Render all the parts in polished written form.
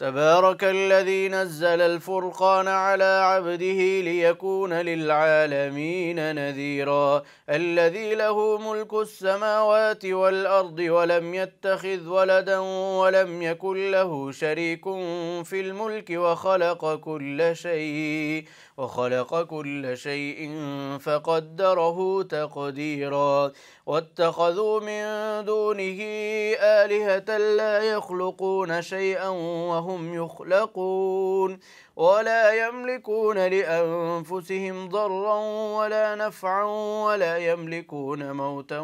تبارك الذي نزل الفرقان على عبده ليكون للعالمين نذيرا الذي له ملك السماوات والأرض ولم يتخذ ولدا ولم يكن له شريك في الملك وخلق كل شيء فقدره تقديرا واتخذوا من دونه آلهة لا يخلقون شيئا وهم يخلقون ولا يملكون لأنفسهم ضرا ولا نفعا ولا يملكون موتا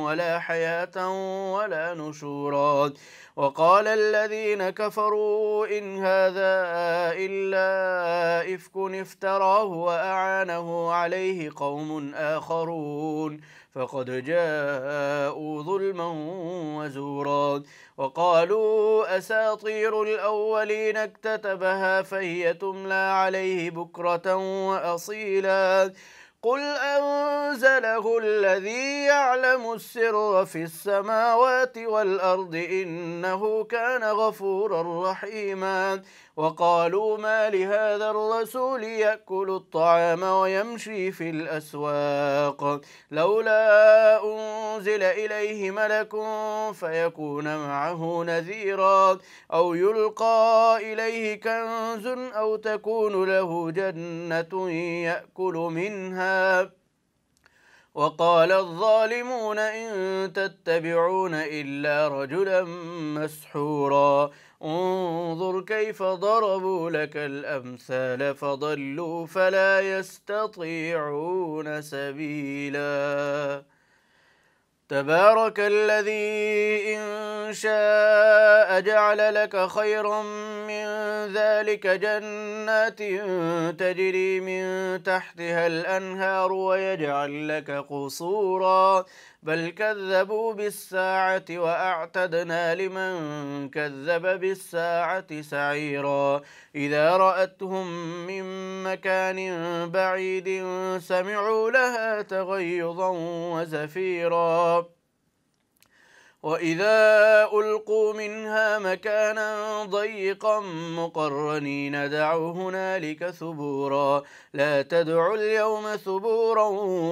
ولا حياة ولا نشورا وقال الذين كفروا إن هذا إلا إفك افتراه وأعانه عليه قوم آخرون فقد جاءوا ظلما وزورا وقالوا أساطير الأولين اكتتبها فهي تملى عليه بكرة وأصيلا قل أنزله الذي يعلم السر في السماوات والأرض إنه كان غفورا رحيما وقالوا ما لهذا الرسول يأكل الطعام ويمشي في الأسواق لولا أنزل إليه ملك فيكون معه نذيرا أو يلقى إليه كنز أو تكون له جنة يأكل منها وقال الظالمون إن تتبعون إلا رجلا مسحورا انظر كيف ضربوا لك الأمثال فضلوا فلا يستطيعون سبيلا تبارك الذي إن شاء جعل لك خيرا من ذلك جنات تجري من تحتها الأنهار ويجعل لك قصورا بل كذبوا بالساعة وأعتدنا لمن كذب بالساعة سعيرا إذا رأتهم من مكان بعيد سمعوا لها تغيظا وزفيرا وإذا ألقوا منها مكانا ضيقا مقرنين دعوا هنالك ثبورا لا تدعوا اليوم ثبورا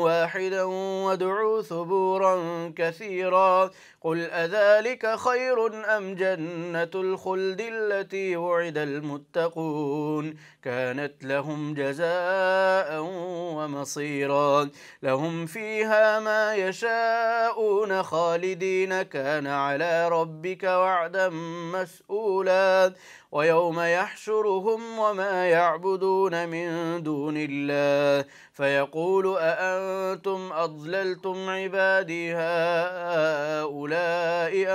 واحدا وادعوا ثبورا كثيرا قل أذلك خير أم جنة الخلد التي وعد المتقون كانت لهم جزاء ومصيرا لهم فيها ما يشاءون خالدين كان على ربك وعدا مسئولا ويوم يحشرهم وما يعبدون من دون الله فيقول أأنتم أضللتم عبادي هؤلاء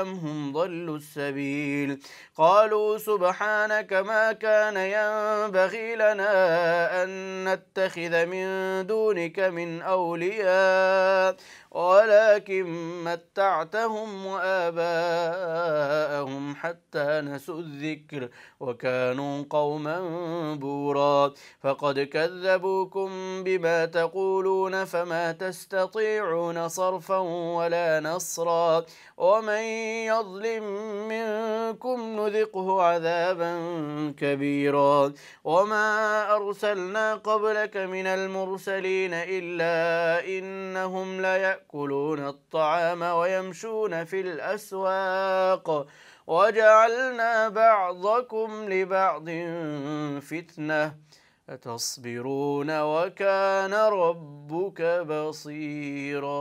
أم هم ضلوا السبيل قالوا سبحانك ما كان ينبغي لنا أن نتخذ من دونك من أولياء ولكن متعتهم وآباءهم حتى نسوا الذكر وكانوا قوما بورا فقد كذبوكم بما تقولون فما تستطيعون صرفا ولا نصرا ومن يظلم منكم نذقه عذابا كبيرا وما أرسلنا قبلك من المرسلين إلا إنهم ليأكلون الطعام ويمشون في الأسواق وجعلنا بعضكم لبعض فتنة أتصبرون وكان ربك بصيرا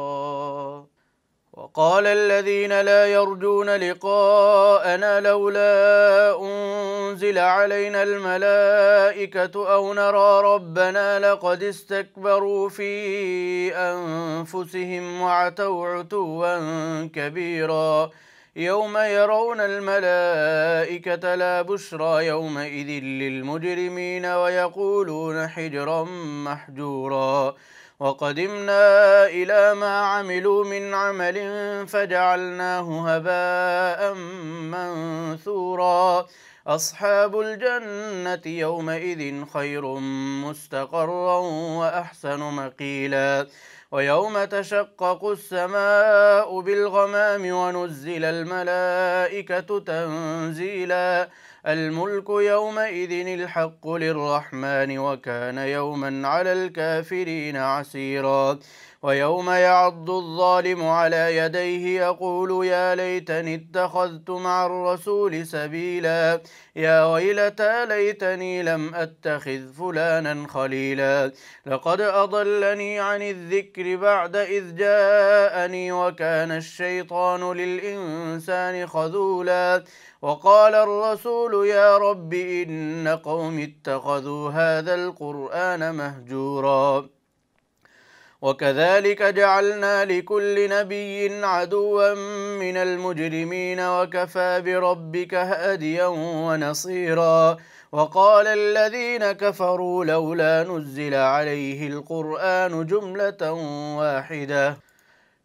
وقال الذين لا يرجون لقاءنا لولا أنزل علينا الملائكة أو نرى ربنا لقد استكبروا في أنفسهم وعتوا عتوا كبيرا يوم يرون الملائكة لا بشرى يومئذ للمجرمين ويقولون حجرا محجورا وقدمنا إلى ما عملوا من عمل فجعلناه هباء منثورا أصحاب الجنة يومئذ خير مستقرا وأحسن مقيلا ويوم تشقق السماء بالغمام ونزل الملائكة تنزيلا الملك يومئذ الحق للرحمن وكان يوما على الكافرين عسيرا ويوم يعض الظالم على يديه يقول يا ليتني اتخذت مع الرسول سبيلا يا ويلتى ليتني لم أتخذ فلانا خليلا لقد أضلني عن الذكر بعد إذ جاءني وكان الشيطان للإنسان خذولا وقال الرسول يا رب إن قوم اتخذوا هذا القرآن مهجورا وكذلك جعلنا لكل نبي عدوا من المجرمين وكفى بربك هاديا ونصيرا وقال الذين كفروا لولا نزل عليه القرآن جملة واحدة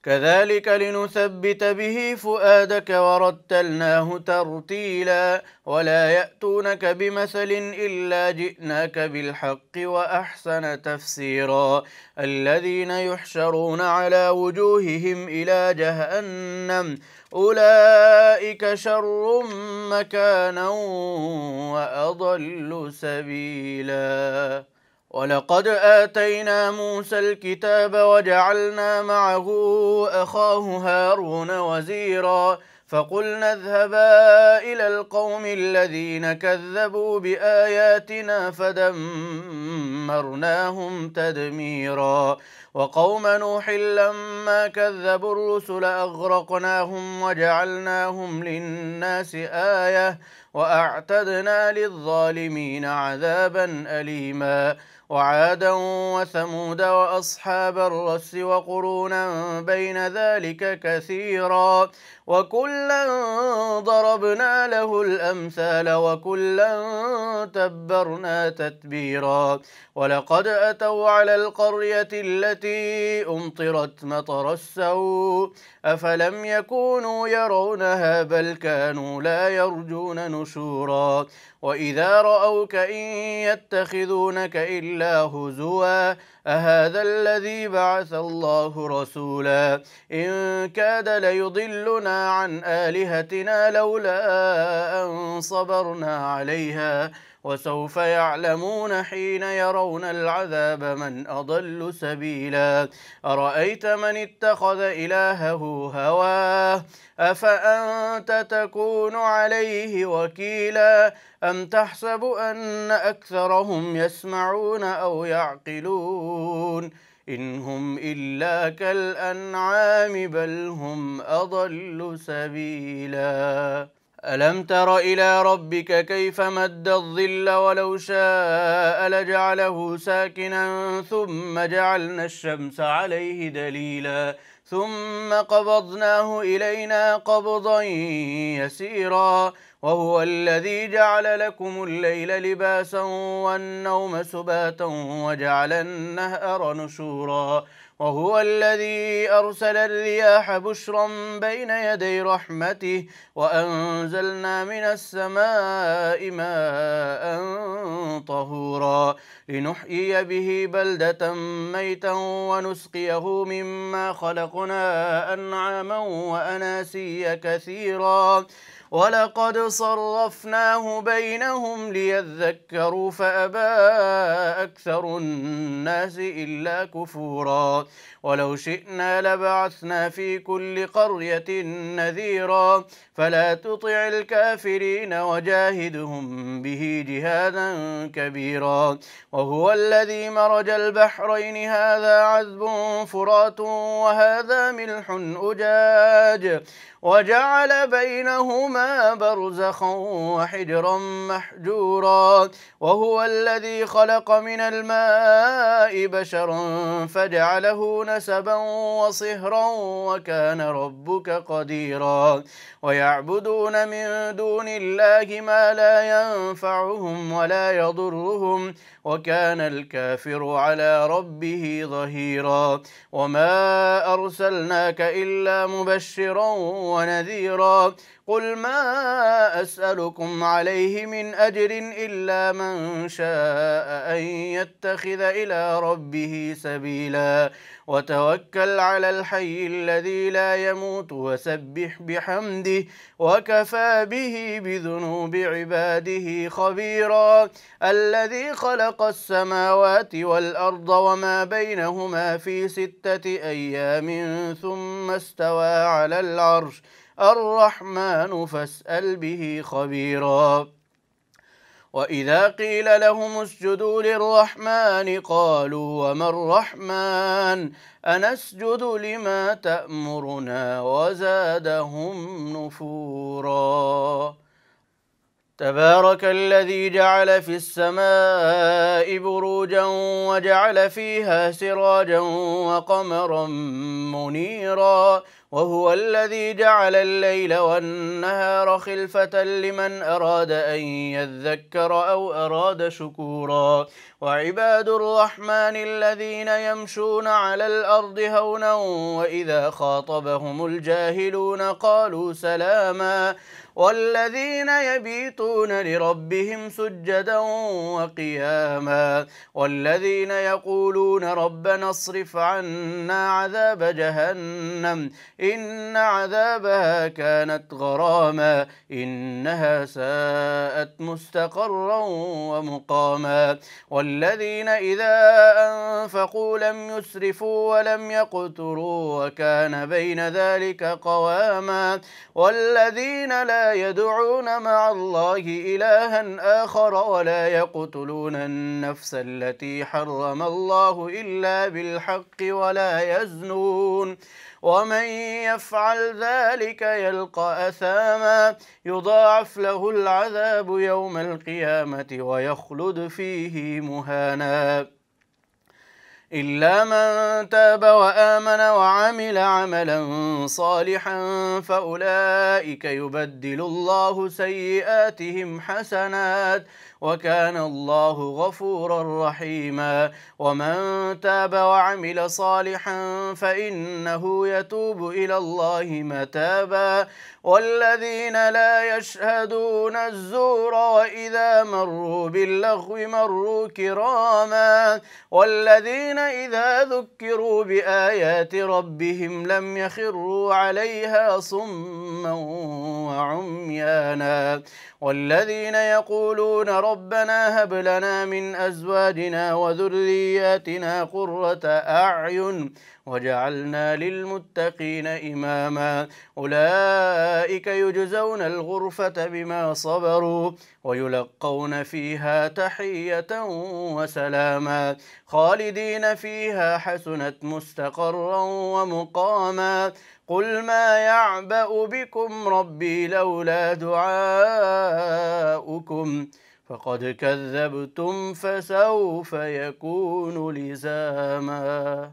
كذلك لنثبت به فؤادك ورتلناه ترتيلا ولا يأتونك بمثل إلا جئناك بالحق وأحسن تفسيرا الذين يحشرون على وجوههم إلى جهنم أولئك شر مكانا وأضل سبيلا ولقد آتينا موسى الكتاب وجعلنا معه أخاه هارون وزيرا فقلنا اذهبا إلى القوم الذين كذبوا بآياتنا فدمرناهم تدميرا وقوم نوح لما كذبوا الرسل أغرقناهم وجعلناهم للناس آية وأعتدنا للظالمين عذابا أليما وعادا وثمود وأصحاب الرس وقرونا بين ذلك كثيرا وكلا ضربنا له الأمثال وكلا تبرنا تتبيرا ولقد أتوا على القرية التي أمطرت مطر السوء أفلم يكونوا يرونها بل كانوا لا يرجون نشورا وإذا رأوك إن يتخذونك إلا هزوا أهذا الذي بعث الله رسولا إن كاد ليضلنا عن آلهتنا لولا أن صبرنا عليها وسوف يعلمون حين يرون العذاب من أضل سبيلا أرأيت من اتخذ إلهه هواه أفأنت تكون عليه وكيلا أم تحسب أن أكثرهم يسمعون أو يعقلون إن هم إلا كالأنعام بل هم أضل سبيلا ألم تر إلى ربك كيف مد الظل ولو شاء لجعله ساكنا ثم جعلنا الشمس عليه دليلا ثم قبضناه إلينا قبضا يسيرا وهو الذي جعل لكم الليل لباسا والنوم سباتا وجعل النهار نشورا وهو الذي أرسل الرياح بشرا بين يدي رحمته وأنزلنا من السماء ماء طهورا لنحيي به بلدة ميتا ونسقيه مما خلقنا أنعاما وأناسيا كثيرا ولقد صرفناه بينهم ليذكروا فأبى أكثر الناس إلا كفورا ولو شئنا لبعثنا في كل قرية نذيرا فلا تطع الكافرين وجاهدهم به جهادا كبيرا وهو الذي مرج البحرين هذا عذب فرات وهذا ملح أجاج وجعل بينهما برزخا وحجرا محجورا وهو الذي خلق من الماء بشرا فجعله نسبا وصهرا وكان ربك قديرا ويعبدون من دون الله ما لا ينفعهم ولا يضرهم وكان الكافر على ربه ظهيرا وما أرسلناك إلا مبشرا ونذيرا قل ما أسألكم عليه من أجر إلا من شاء أن يتخذ إلى ربه سبيلا وتوكل على الحي الذي لا يموت وسبح بحمده وكفى به بذنوب عباده خبيرا الذي خلق السماوات والأرض وما بينهما في 6 أيام ثم استوى على العرش الرحمن فاسأل به خبيرا وإذا قيل لهم اسجدوا للرحمن قالوا وما الرحمن أنسجد لما تأمرنا وزادهم نفورا تبارك الذي جعل في السماء بروجا وجعل فيها سراجا وقمرا منيرا وهو الذي جعل الليل والنهار خلفة لمن أراد أن يذكر أو أراد شكورا وعباد الرحمن الذين يمشون على الأرض هونا وإذا خاطبهم الجاهلون قالوا سلاما والذين يبيتون لربهم سجدا وقياما والذين يقولون ربنا اصرف عنا عذاب جهنم إن عذابها كانت غراما إنها ساءت مستقرا ومقاما والذين إذا أنفقوا لم يسرفوا ولم يقتروا وكان بين ذلك قواما والذين لا يدعون مع الله إلها آخر ولا يقتلون النفس التي حرم الله إلا بالحق ولا يزنون ومن يفعل ذلك يلقى أثاما يضاعف له العذاب يوم القيامة ويخلد فيه مهانا إلا من تاب وآمن وعمل عملا صالحا فأولئك يبدل الله سيئاتهم حسنات وكان الله غفورا رحيما ومن تاب وعمل صالحا فإنه يتوب إلى الله متابا والذين لا يشهدون الزور وإذا مروا باللغو مروا كراما والذين إذا ذكروا بآيات ربهم لم يخروا عليها صما وعميانا والذين يقولون ربنا هب لنا من أزواجنا وذرياتنا قرة أعين وجعلنا للمتقين إماما أولئك يجزون الغرفة بما صبروا ويلقون فيها تحية وسلاما خالدين فيها حسنت مستقرا ومقاما قل ما يعبأ بكم ربي لولا دعاؤكم فقد كذبتم فسوف يكون لزاما.